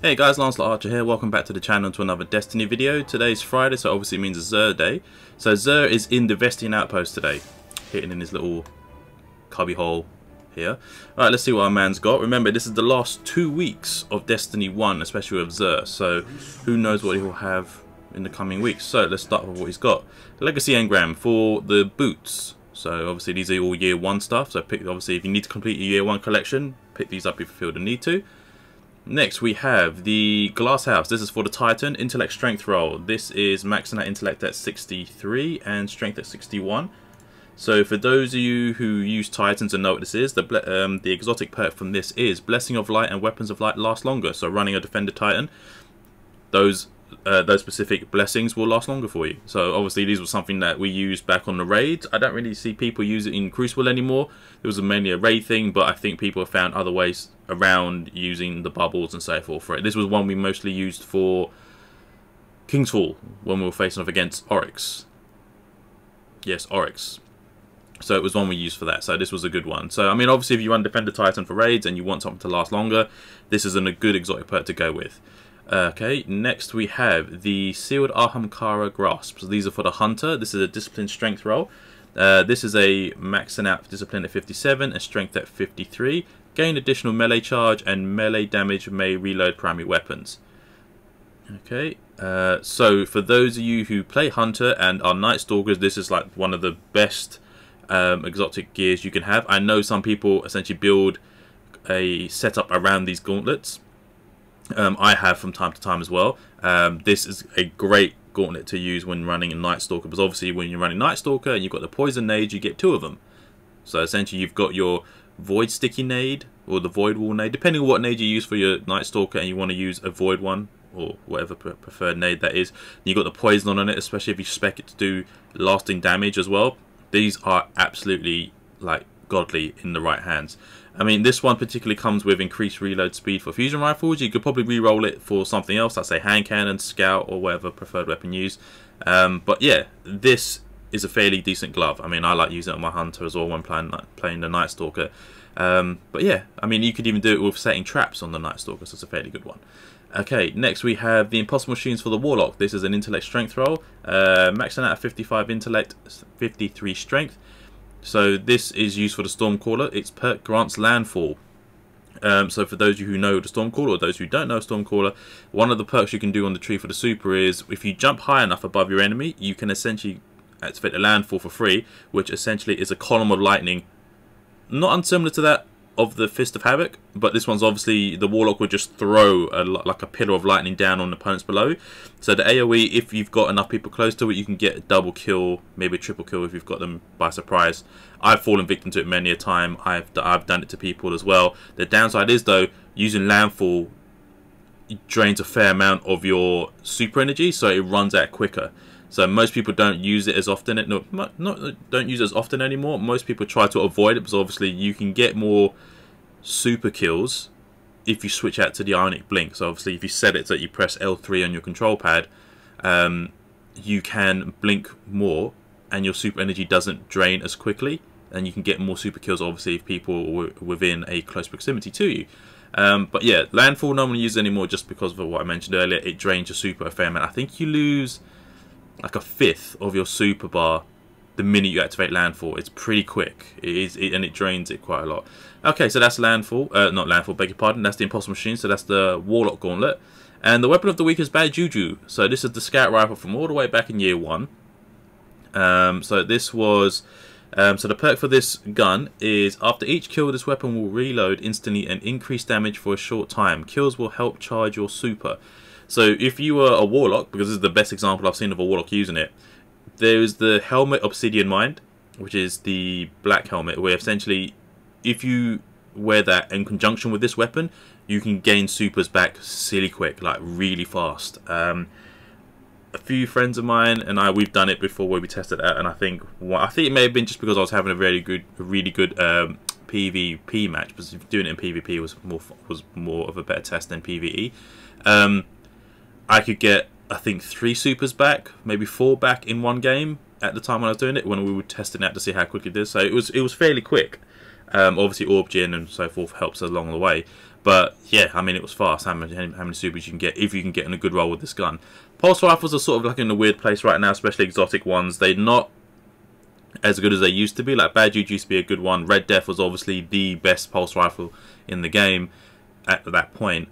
Hey guys, Lancelot Archer here, welcome back to the channel to another Destiny video. Today's Friday, so obviously it means a Xur day. So Xur is in the Vestian Outpost today, hitting in his little cubby hole here. Alright, let's see what our man's got. Remember, this is the last 2 weeks of Destiny 1, especially with Xur, so who knows what he'll have in the coming weeks. So let's start with what he's got. Legacy Engram for the boots. So obviously these are all year 1 stuff, so pick, obviously if you need to complete your year 1 collection, pick these up if you feel the need to. Next we have the GlassHouse. This is for the Titan Intellect Strength roll. This is maxing out Intellect at 63 and Strength at 61. So for those of you who use Titans and know what this is, the exotic perk from this is Blessing of Light and Weapons of Light last longer. So running a Defender Titan, those specific blessings will last longer for you. So obviously these were something that we used back on the raids. I don't really see people use it in Crucible anymore. It was mainly a raid thing, but I think people have found other ways around using the bubbles and so forth for it. This was one we mostly used for Kingsfall when we were facing off against Oryx. Yes, Oryx. So it was one we used for that, so this was a good one. So I mean, obviously if you run Defender Titan for raids and you want something to last longer, this is a good exotic perk to go with. Okay, next we have the Sealed Ahamkara Grasp. So these are for the Hunter. This is a Discipline Strength roll. This is a maxing out Discipline at 57 and Strength at 53. Gain additional melee charge and melee damage may reload primary weapons. Okay, so for those of you who play Hunter and are Night Stalkers, this is like one of the best exotic gears you can have. I know some people essentially build a setup around these gauntlets. I have from time to time as well. This is a great gauntlet to use when running a Night Stalker, because obviously when you're running Night Stalker and you've got the Poison Nade, you get 2 of them. So essentially you've got your Void Sticky Nade or the Void Wall Nade, depending on what nade you use for your Night Stalker, and you want to use a Void one or whatever preferred nade that is. You've got the Poison on it, especially if you spec it to do lasting damage as well. These are absolutely like godly in the right hands. I mean, this one particularly comes with increased reload speed for fusion rifles. You could probably re-roll it for something else, let's say hand cannon, scout, or whatever preferred weapon used. But yeah, this is a fairly decent glove. I mean, I like using it on my Hunter as well when playing the Night Stalker. But yeah, I mean, you could even do it with setting traps on the Night Stalker, so it's a fairly good one. Okay, next we have the Impossible Machines for the Warlock. This is an Intellect Strength roll, maxing out at 55 Intellect, 53 Strength. So this is used for the Stormcaller. Its perk grants landfall. So for those of you who know the Stormcaller, or those who don't know Stormcaller, one of the perks you can do on the tree for the super is if you jump high enough above your enemy, you can essentially activate the landfall for free, which essentially is a column of lightning, not unsimilar to that of the Fist of Havoc, but this one's obviously the Warlock would just throw like a pillar of lightning down on opponents below. So the AoE, if you've got enough people close to it, you can get a double kill, maybe a triple kill if you've got them by surprise. I've fallen victim to it many a time. I've done it to people as well. The downside is though, using landfall drains a fair amount of your super energy, so it runs out quicker. So most people don't use it as often. Don't use it as often anymore. Most people try to avoid it because obviously you can get more super kills if you switch out to the Ionic Blink. So obviously if you set it so that you press L3 on your control pad, you can blink more and your super energy doesn't drain as quickly, and you can get more super kills obviously if people are within a close proximity to you. But yeah, landfall no one uses anymore just because of what I mentioned earlier. It drains your super a fair amount. I think you lose like a 1/5 of your super bar the minute you activate landfall. It's pretty quick. And it drains it quite a lot. Okay, so that's landfall. Not landfall, beg your pardon. That's the Impossible Machine. So that's the Warlock Gauntlet. And the weapon of the week is bad JuJu. So this is the scout rifle from all the way back in year 1. So this was so the perk for this gun is after each kill, this weapon will reload instantly and increase damage for a short time. Kills will help charge your super. So if you were a Warlock, because this is the best example I've seen of a Warlock using it, there is the Helmet Obsidian Mind, which is the black helmet, where essentially if you wear that in conjunction with this weapon, you can gain supers back silly quick, like really fast. A few friends of mine and we've done it before where we tested it out, and I think it may have been just because I was having a really good PvP match, because doing it in PvP was more of a better test than PvE. I could get, I think, 3 supers back, maybe 4 back in one game at the time when I was doing it, when we were testing out to see how quick it did. So it was fairly quick. Obviously Orb Gin and so forth helps along the way. But yeah, I mean, it was fast. How many supers you can get if you can get in a good roll with this gun. Pulse rifles are sort of like in a weird place right now, especially exotic ones. They're not as good as they used to be. Like Bad Juju used to be a good one. Red Death was obviously the best pulse rifle in the game at that point,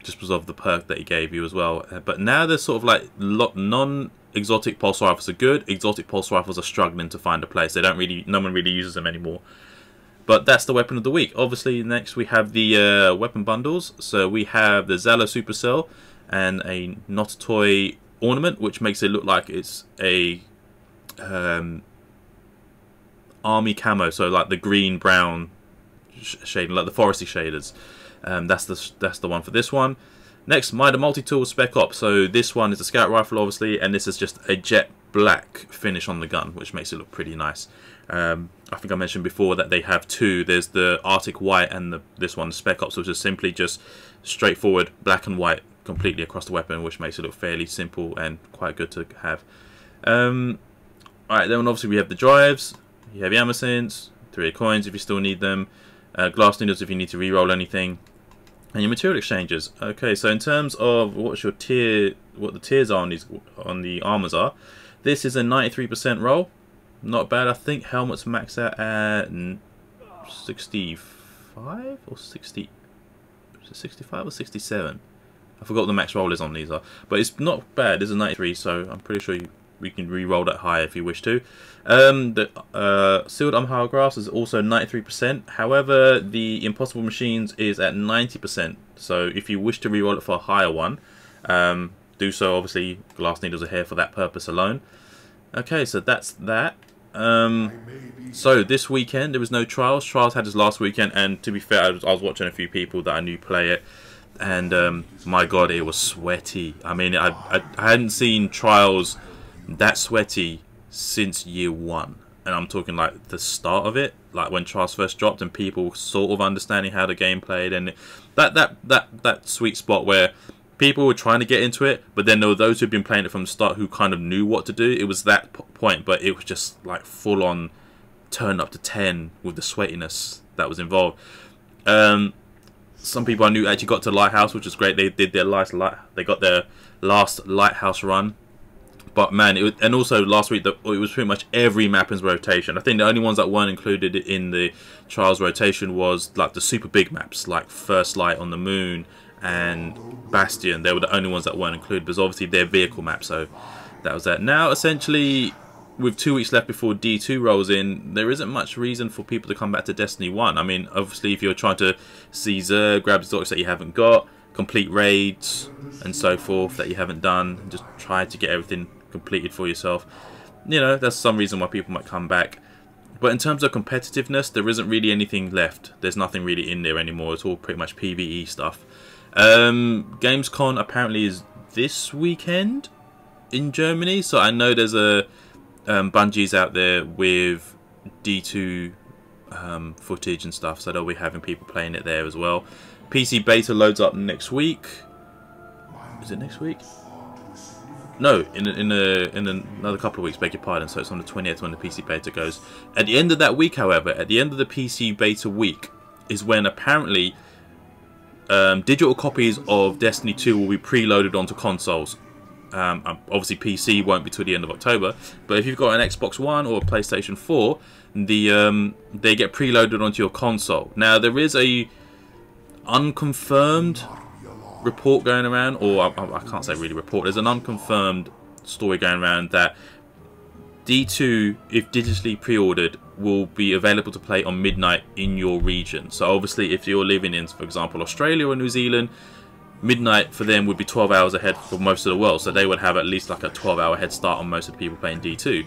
just because of the perk that he gave you as well. But now there's sort of like non-exotic pulse rifles are good. Exotic pulse rifles are struggling to find a place. They don't really, no one really uses them anymore. But that's the weapon of the week. Obviously, next we have the weapon bundles. So we have the Zahlo Supercell and a not a toy ornament, which makes it look like it's a army camo. So like the green brown shading, like the foresty shaders. That's the one for this one. Next, Mida multi-tool Spec Ops. So this one is a scout rifle, obviously, and this is just a jet black finish on the gun, which makes it look pretty nice. I think I mentioned before that they have two. There's the Arctic White and this one, the Spec Ops, which is simply just straightforward black and white completely across the weapon, which makes it look fairly simple and quite good to have. Alright, then obviously we have the drives. You have your Amazons, 3 coins if you still need them, glass needles if you need to re-roll anything, and your material exchanges. Okay, so in terms of what the tiers are on the armors are, this is a 93% roll. Not bad. I think helmets max out at 65 or 60. Is it 65 or 67? I forgot what the max roll is on these but it's not bad. It's a 93, so I'm pretty sure we can re-roll that high if you wish to. The sealed Ahamkara grass is also 93%. However, the impossible machines is at 90%. So if you wish to re-roll it for a higher one, do so. Obviously, glass needles are here for that purpose alone. Okay, so that's that. So this weekend there was no trials. Trials had us last weekend, and to be fair, I was watching a few people that I knew play it, and my god, it was sweaty. I mean, I hadn't seen trials that sweaty since year 1, and I'm talking like the start of it, like when trials first dropped and people sort of understanding how the game played, and that sweet spot where people were trying to get into it, but then there were those who'd been playing it from the start who kind of knew what to do. It was that point, but it was just like full on turn up to 10 with the sweatiness that was involved. Some people I knew actually got to Lighthouse, which was great. They did their they got their last Lighthouse run. But man, and also last week it was pretty much every map in rotation. I think the only ones that weren't included in the trials rotation was like the super big maps, like First Light on the Moon and Vestian. They were the only ones that weren't included, because obviously they're vehicle maps, so that was that. Now essentially, with 2 weeks left before D2 rolls in, there isn't much reason for people to come back to Destiny 1. I mean, obviously if you're trying to see Xur, grab exotics that you haven't got, complete raids and so forth that you haven't done, just try to get everything completed for yourself, you know, that's some reason why people might come back. But in terms of competitiveness, there isn't really anything left. There's nothing really in there anymore. It's all pretty much PvE stuff. Gamescom apparently is this weekend in Germany, so I know there's a Bungie's out there with D2 footage and stuff, so they'll be having people playing it there as well. PC beta loads up next week. Is it next week? No, in another couple of weeks, beg your pardon. So it's on the 20th when the PC beta goes. At the end of that week, however, at the end of the PC beta week is when apparently digital copies of Destiny 2 will be preloaded onto consoles. Obviously PC won't be till the end of October, but if you've got an Xbox One or a PlayStation 4, they get preloaded onto your console. Now there is a unconfirmed report going around, or I can't say really report, there's an unconfirmed story going around that D2, if digitally pre-ordered, will be available to play on midnight in your region. So obviously if you're living in, for example, Australia or New Zealand, midnight for them would be 12 hours ahead for most of the world, so they would have at least like a 12-hour head start on most of the people playing D2.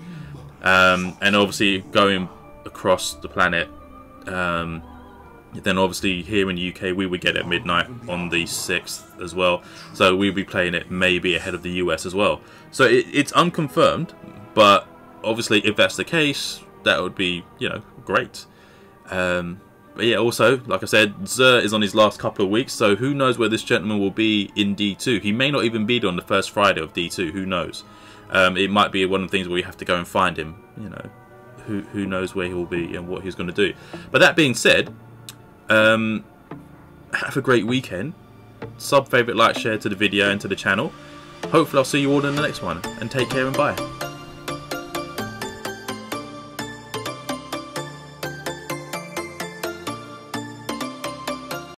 And obviously going across the planet, then obviously here in the UK we would get it at midnight on the 6th as well, so we'd be playing it maybe ahead of the US as well. So it's unconfirmed, but obviously if that's the case, that would be, you know, great. But yeah, also, like I said, Xur is on his last couple of weeks, so who knows where this gentleman will be in D2. He may not even be there on the first Friday of D2, who knows. It might be one of the things where we have to go and find him, you know. Who knows where he will be and what he's going to do. But that being said, have a great weekend. Sub, favourite, like, share to the video and to the channel. Hopefully I'll see you all in the next one. And take care and bye.